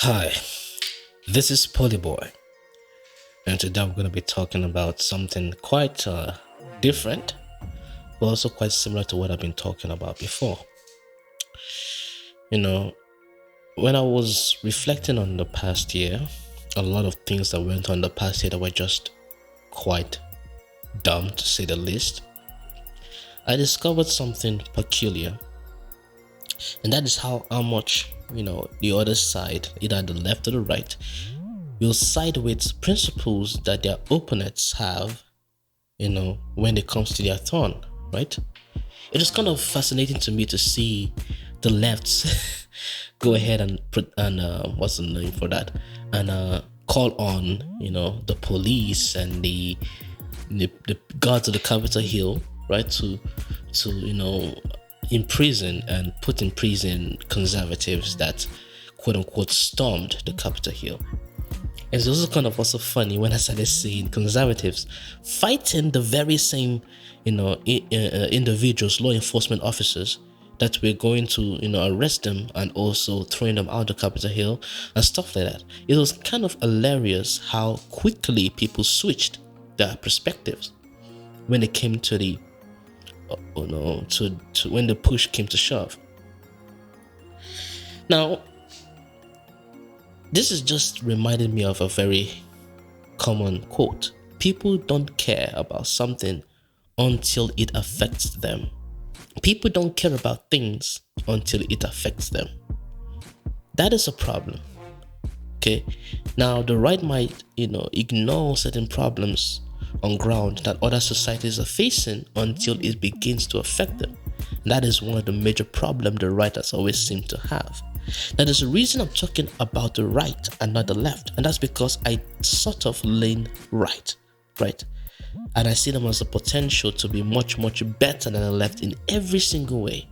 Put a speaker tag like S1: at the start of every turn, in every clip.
S1: Hi, this is Polyboy, and today we're going to be talking about something quite different, but also quite similar to what I've been talking about before. You know, when I was reflecting on the past year, a lot of things that went on the past year that were just quite dumb to say the least, I discovered something peculiar, and that is how much, the other side, either the left or the right, will side with principles that their opponents have, when it comes to their turn, right? It is kind of fascinating to me to see the lefts go ahead and put and what's the name for that, and call on the police and the guards of the Capitol Hill, right, to imprison and put in prison conservatives that quote unquote stormed the Capitol Hill. It's also kind of also funny when I started seeing conservatives fighting the very same, individuals, law enforcement officers that were going to, arrest them and also throwing them out the Capitol Hill and stuff like that. It was kind of hilarious how quickly people switched their perspectives when it came to the, to when the push came to shove. Now, this is just reminded me of a very common quote. People don't care about something until it affects them. People don't care about things until it affects them. That is a problem. Okay. Now the right might, ignore certain problems on ground that other societies are facing until it begins to affect them. And that is one of the major problems the right has always seemed to have. Now, there's a reason I'm talking about the right and not the left, and that's because I sort of lean right, and I see them as a potential to be much, much better than the left in every single way.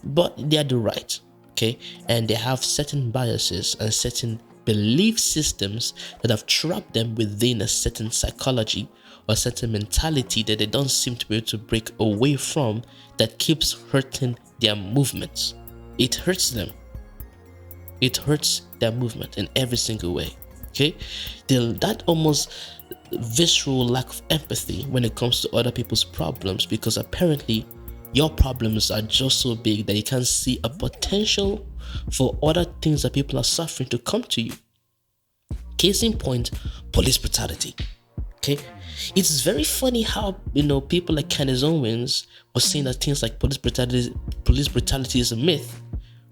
S1: But they are the right, okay, and they have certain biases and certain belief systems that have trapped them within a certain psychology or certain mentality that they don't seem to be able to break away from, that keeps hurting their movements. It hurts them. It hurts their movement in every single way. Okay, that almost visceral lack of empathy when it comes to other people's problems, because apparently your problems are just so big that you can't see a potential for other things that people are suffering to come to you. Case in point, police brutality. Okay, it's very funny how people like Candace Owens were saying that things like police brutality is a myth,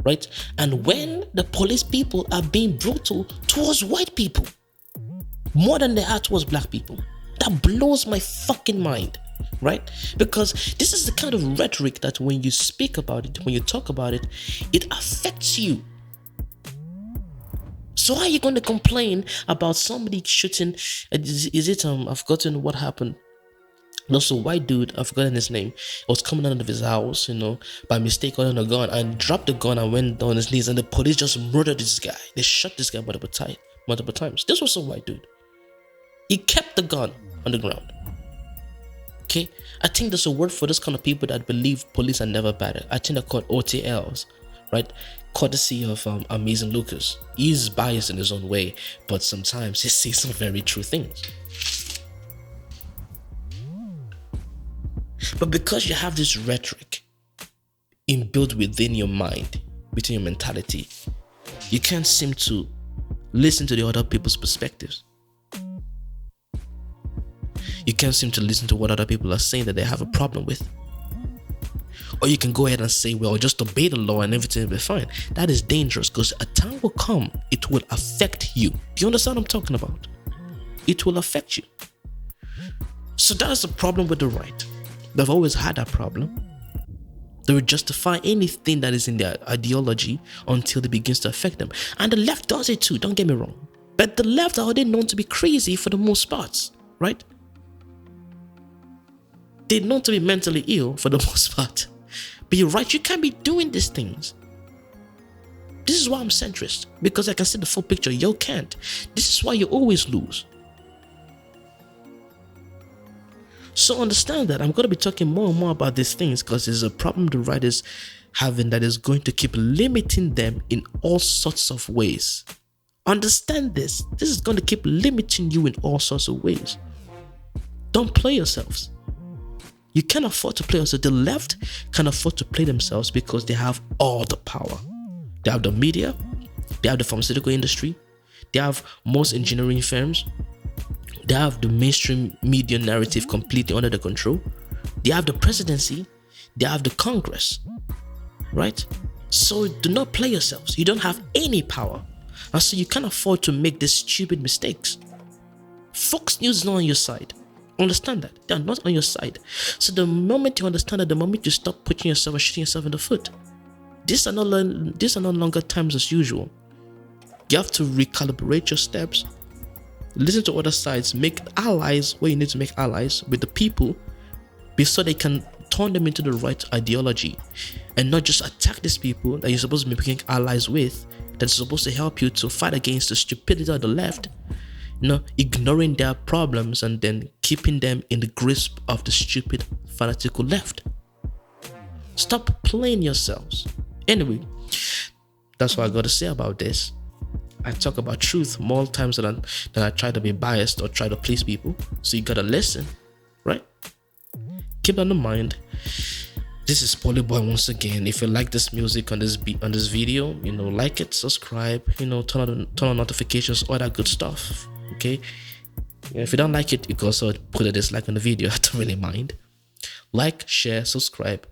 S1: right? And when the police people are being brutal towards white people more than they are towards black people, that blows my fucking mind, right? Because this is the kind of rhetoric that when you speak about it, when you talk about it, it affects you. So how are you going to complain about somebody shooting? I've forgotten what happened. Also, white dude, I've forgotten his name, was coming out of his house, by mistake holding a gun, and dropped the gun and went down his knees, and the police just murdered this guy. They shot this guy multiple times. This was a white dude. He kept the gun on the ground. Okay? I think there's a word for this kind of people that believe police are never bad. I think they're called OTLs, right? Courtesy of Amazing Lucas. He's biased in his own way, but sometimes he says some very true things. But because you have this rhetoric inbuilt within your mind, within your mentality, you can't seem to listen to the other people's perspectives. You can't seem to listen to what other people are saying that they have a problem with. Or you can go ahead and say, well, just obey the law and everything will be fine. That is dangerous, because a time will come, it will affect you. Do you understand what I'm talking about? It will affect you. So that's the problem with the right. They've always had that problem. They will justify anything that is in their ideology until it begins to affect them. And the left does it too, don't get me wrong. But the left are already known to be crazy for the most parts, right? They're known to be mentally ill for the most part. But you're right, you can't be doing these things. This is why I'm centrist, because I can see the full picture. You can't. This is why you always lose. So understand that I'm going to be talking more and more about these things, because there's a problem the right is having that is going to keep limiting them in all sorts of ways. Understand this. This is going to keep limiting you in all sorts of ways. Don't play yourselves. You can't afford to play yourself. The left can afford to play themselves because they have all the power. They have the media, they have the pharmaceutical industry, they have most engineering firms, they have the mainstream media narrative completely under their control, they have the presidency, they have the Congress, right? So do not play yourselves. You don't have any power. And so you can't afford to make these stupid mistakes. Fox News is not on your side. Understand that. They are not on your side. So the moment you understand that, the moment you stop putting yourself and shooting yourself in the foot, these are no longer times as usual. You have to recalibrate your steps, listen to other sides, make allies where you need to make allies with the people, so they can turn them into the right ideology, and not just attack these people that you're supposed to be making allies with, that's supposed to help you to fight against the stupidity of the left, ignoring their problems and then keeping them in the grasp of the stupid fanatical left. Stop playing yourselves. Anyway, that's what I got to say about this. I talk about truth more times than I try to be biased or try to please people. So you gotta listen, right? Keep that in mind. This is Polyboy once again. If you like this music on this video, like it, subscribe, turn on notifications, all that good stuff. Okay. If you don't like it, you can also put a dislike on the video. I don't really mind. Like, share, subscribe,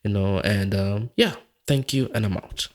S1: and yeah. Thank you, and I'm out.